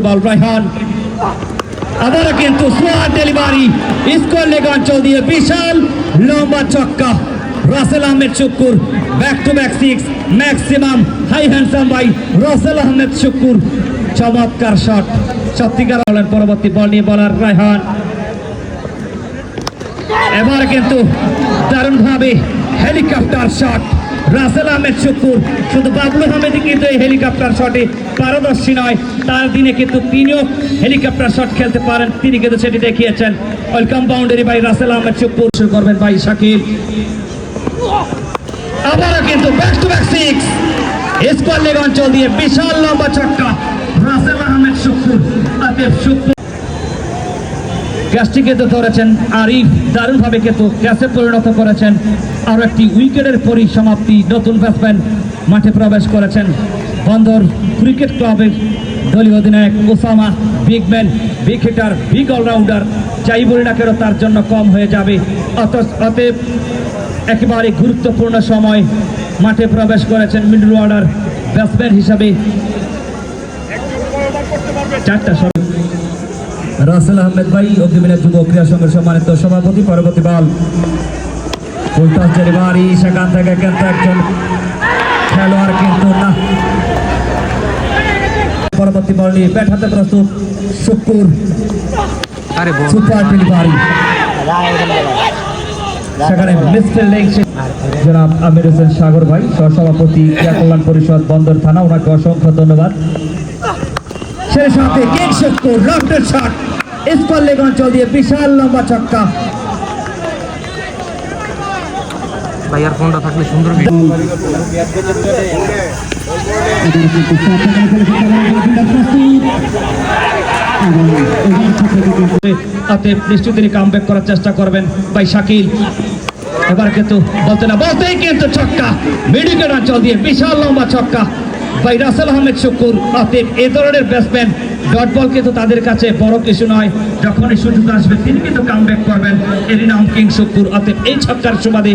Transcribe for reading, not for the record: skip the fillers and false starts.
বল রায়হান আবারও কিন্তু সোয়ার ডেলিভারি স্কোর লেগ অঞ্চল দিয়ে বিশাল লম্বা ছক্কা Rasel Ahmed Shukkur back to back six maximum high handsome by Rasel Ahmed Shukkur চমৎকার শট সত্যিকার হলেন পরবর্তী বল নিয়ে বলার রায়হান এবার কিন্তু দারুণভাবে হেলিকপ্টার শট রাসেল আহমেদ শুক্কুর শুধু বাবলু আহমেদই কিন্তু এই হেলিকপ্টার শটে পারদর্শী নয় তার দিনে কিন্তু তিনিও হেলিকপ্টার শট খেলতে পারেন তিনি কিন্তু সেটি দেখিয়েছেন welcome boundary by Rasel Ahmed Shukkur শুরু করবেন ভাই শাকিল আবারও কিন্তু back to back six square leg অঞ্চল দিয়ে বিশাল লম্বা ছক্কা রাসেল আহমেদ শুক্কুর আতিফ শুক্কুর ক্যাচটি কিন্তু ধরেছেন আরিফ দারুণভাবে কিন্তু ক্যাচে পরিণত করেছেন আরো একটি উইকেটের পরিসমাপ্তি নতুন ব্যাটসম্যান মাঠে প্রবেশ করেছেন বন্দর ক্রিকেট ক্লাবের দলীয় অধিনায়ক Osama big man big hitter big allrounder যাই বলি না কেন তার জন্য কম হয়ে যাবে অতএব একেবারে গুরুত্বপূর্ণ সময় মাঠে প্রবেশ করেছেন মিডল অর্ডার ব্যাটসম্যান হিসাবে চারটা রাসেল আহমেদ ভাই অগ্নিবীণের যুব ক্রীড়া সংঘের সম্মানিত সভাপতি পরবর্তী বল ফুলটস ডেলিভারি সেখান থেকে কিন্তু একজন খেলোয়াড় কিন্তু না পরবর্তী বল নিয়ে ব্যাট হাতে প্রস্তুত শুক্কুর সুপার ডেলিভারি সেখানে মিসফিল্ডিং জনাব আমির হোসেন সাগর ভাই সহসভাপতি ক্রীড়া কল্যাণ পরিষদ বন্দর থানা ওনাকে অসংখ্য ধন্যবাদ সেই সাথে king Shukkur rocket shot square leg অঞ্চল দিয়ে বিশাল লম্বা ছক্কা ভাইয়ার ফোনটা থাকলে সুন্দর নিশ্চয় তিনি কামব্যাক করার চেষ্টা করবেন ভাই শাকিল এবার কিন্তু বলতেই কিন্তু ছক্কা মিডউইকেট অঞ্চল দিয়ে বিশাল লম্বা ছক্কা ভাই রাসেল আহমেদ শুক্কুর অতএব এ ধরনের ব্যাটসম্যান ডট বল কিন্তু তাদের কাছে বড় কিছু নয় যখনই সুযোগ আসবে তিনি কিন্তু কামব্যাক করবেন এরই নাম কিং শুক্কুর অতএব এই ছক্কার সুবাদে